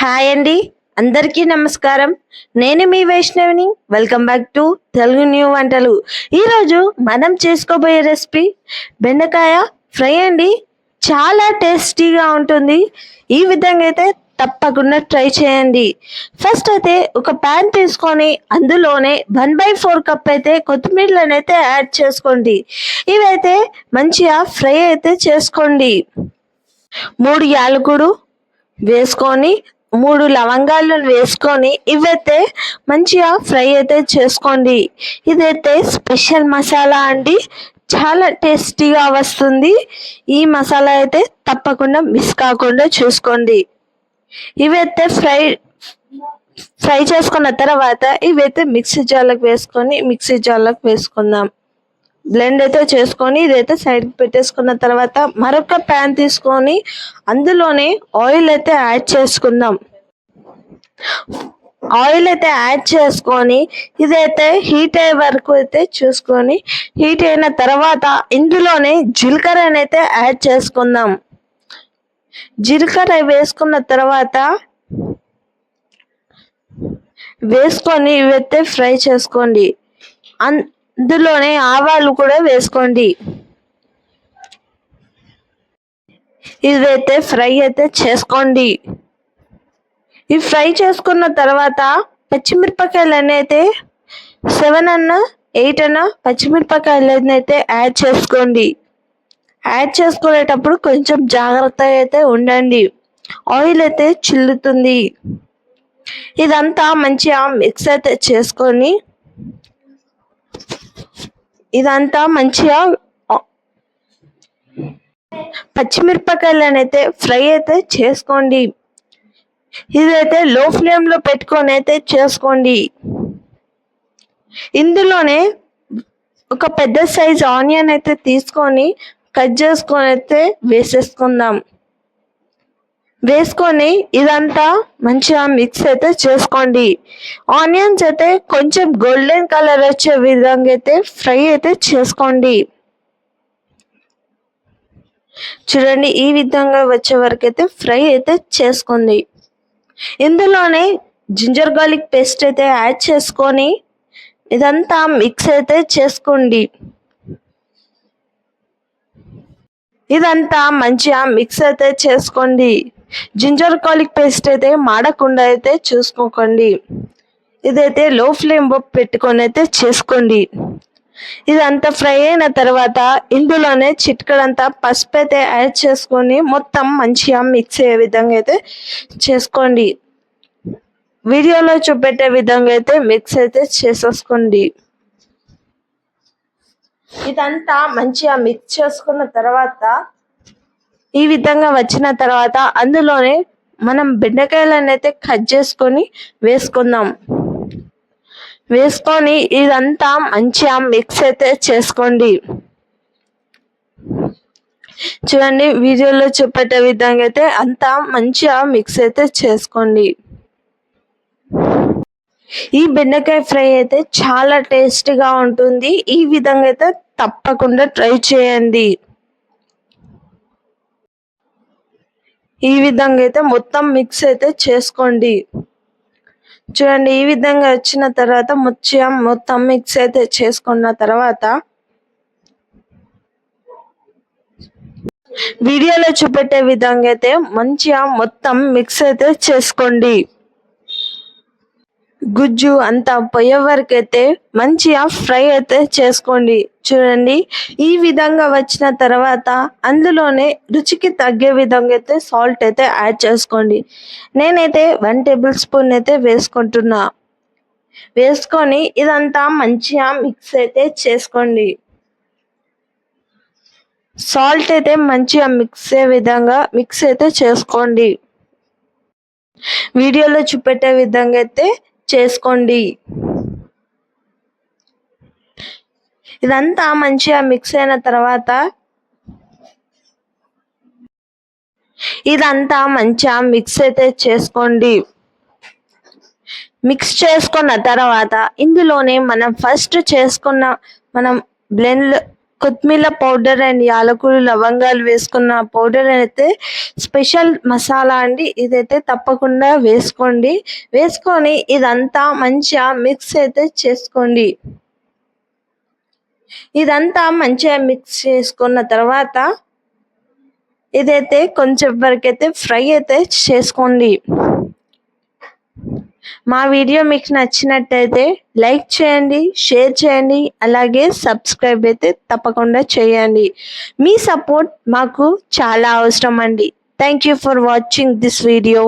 Hi అండి, అందరికీ నమస్కారం. నేను మీ వైష్ణవిని. Welcome back to Telugu new వంటలు. ఈరోజు మనం చేసుకోబోయే రెసిపీ బెండకాయ ఫ్రై అండి. చాలా టేస్టీగా ఉంటుంది. ఈ విధంగా అయితే తప్పకుండా ట్రై చేయండి. ఫస్ట్ అయితే ఒక ప్యాన్ తీసుకొని అందులోనే 1/4 కప్ అయితే కొత్తిమీరలను అయితే యాడ్ చేసుకోండి. ఇవైతే మంచిగా ఫ్రై అయితే చేసుకోండి. 3 యాలకులు వేసుకొని 3 లవంగాలను వేసుకొని ఇవైతే మంచిగా ఫ్రై అయితే చేసుకోండి. ఇదైతే స్పెషల్ మసాలా అండి, చాలా టేస్టీగా వస్తుంది. ఈ మసాలా అయితే తప్పకుండా మిస్ కాకుండా చూసుకోండి. ఇవైతే ఫ్రై చేసుకున్న తర్వాత ఇవైతే మిక్సీ జార్లోకి వేసుకుందాం. బ్లెండ్ అయితే చేసుకొని ఇదైతే సైడ్ పెట్టేసుకున్న తర్వాత మరొక ప్యాన్ తీసుకొని అందులోనే ఆయిల్ అయితే యాడ్ చేసుకుందాం. ఆయిల్ అయితే యాడ్ చేసుకొని ఇదైతే హీట్ అయ్యే వరకు అయితే చూసుకొని హీట్ అయిన తర్వాత ఇందులోనే జీలకర్రని అయితే యాడ్ చేసుకుందాం. జీలకర్ర వేసుకున్న తర్వాత వేసుకొని ఇవైతే ఫ్రై చేసుకోండి. అందులోనే ఆవాలు కూడా వేసుకోండి. ఇదైతే ఫ్రై అయితే చేసుకోండి. ఈ ఫ్రై చేసుకున్న తర్వాత పచ్చిమిరపకాయలు అయితే 7 అన్న 8 అన్న పచ్చిమిరపకాయలు అయితే యాడ్ చేసుకోండి. యాడ్ చేసుకునేటప్పుడు కొంచెం జాగ్రత్తగా అయితే ఉండండి, ఆయిల్ అయితే చిల్లుతుంది. ఇదంతా మంచిగా మిక్స్ అయితే చేసుకొని ఇదంతా మంచిగా పచ్చిమిరపకాయలను అయితే ఫ్రై అయితే చేసుకోండి. ఇదైతే లో ఫ్లేమ్ లో పెట్టుకొని అయితే చేసుకోండి. ఇందులోనే ఒక పెద్ద సైజ్ ఆనియన్ అయితే తీసుకొని కట్ చేసుకొని అయితే వేసేసుకుందాం. వేసుకొని ఇదంతా మంచిగా మిక్స్ అయితే చేసుకోండి. ఆనియన్స్ అయితే కొంచెం గోల్డెన్ కలర్ వచ్చే విధంగా అయితే ఫ్రై అయితే చేసుకోండి. చూడండి, ఈ విధంగా వచ్చే వరకు అయితే ఫ్రై అయితే చేసుకోండి. ఇందులోనే జింజర్ గార్లిక్ పేస్ట్ అయితే యాడ్ చేసుకొని ఇదంతా మిక్స్ అయితే చేసుకోండి. ఇదంతా మంచిగా మిక్స్ అయితే చేసుకోండి. జింజర్ గార్లిక్ పేస్ట్ అయితే మాడకుండా అయితే చూసుకోకండి. ఇదైతే లో ఫ్లేమ్ పెట్టుకొని అయితే చేసుకోండి. ఇదంతా ఫ్రై అయిన తర్వాత ఇందులోనే చిటికెడంతా పసుపు అయితే యాడ్ చేసుకొని మొత్తం మంచిగా మిక్స్ అయ్యే విధంగా అయితే చేసుకోండి. వీడియోలో చూపెట్టే విధంగా అయితే మిక్స్ అయితే చేసేసుకోండి. ఇదంతా మంచిగా మిక్స్ చేసుకున్న తర్వాత ఈ విధంగా వచ్చిన తర్వాత అందులోనే మనం బెండకాయలను అయితే కట్ చేసుకొని వేసుకుందాం. వేసుకొని ఇదంతా మంచిగా మిక్స్ అయితే చేసుకోండి. చూడండి, వీడియోలో చూపెట్టే విధంగా అయితే అంతా మంచిగా మిక్స్ అయితే చేసుకోండి. ఈ బెండకాయ ఫ్రై అయితే చాలా టేస్టీగా ఉంటుంది. ఈ విధంగా అయితే తప్పకుండా ట్రై చేయండి. ఈ విధంగా అయితే మొత్తం మిక్స్ అయితే చేసుకోండి. చూడండి, ఈ విధంగా వచ్చిన తర్వాత మొత్తం మిక్స్ అయితే చేసుకున్న తర్వాత వీడియోలో చూపెట్టే విధంగా అయితే మంచిగా మొత్తం మిక్స్ అయితే చేసుకోండి. గుజ్జు అంతా పోయే వరకు అయితే మంచిగా ఫ్రై అయితే చేసుకోండి. చూడండి, ఈ విధంగా వచ్చిన తర్వాత అందులోనే రుచికి తగ్గే విధంగా అయితే సాల్ట్ అయితే యాడ్ చేసుకోండి. నేనైతే 1 టేబుల్ స్పూన్ అయితే వేసుకుంటున్నా. వేసుకొని ఇదంతా మంచిగా మిక్స్ అయితే చేసుకోండి. సాల్ట్ అయితే మంచిగా మిక్స్ అయ్యే విధంగా మిక్స్ అయితే చేసుకోండి. వీడియోలో చూపెట్టే విధంగా అయితే చేసుకోండి. ఇదంతా మంచిగా మిక్స్ అయిన తర్వాత ఇదంతా మంచిగా మిక్స్ అయితే చేసుకోండి. మిక్స్ చేసుకున్న తర్వాత ఇందులోనే మనం ఫస్ట్ చేసుకున్న మనం బ్లెండ్ కొత్తిమీర పౌడర్ అండ్ యాలకులు లవంగాలు వేసుకున్న పౌడర్ అయితే స్పెషల్ మసాలా అండి. ఇదైతే తప్పకుండా వేసుకోండి. వేసుకొని ఇదంతా మంచిగా మిక్స్ అయితే చేసుకోండి. ఇదంతా మంచిగా మిక్స్ చేసుకున్న తర్వాత ఇదైతే కొంచెం వరకు అయితే ఫ్రై అయితే చేసుకోండి. మా వీడియో మీకు నచ్చినట్టయితే లైక్ చేయండి, షేర్ చేయండి, అలాగే సబ్స్క్రైబ్ అయితే తప్పకుండా చేయండి. మీ సపోర్ట్ మాకు చాలా అవసరం అండి. Thank you for watching this video.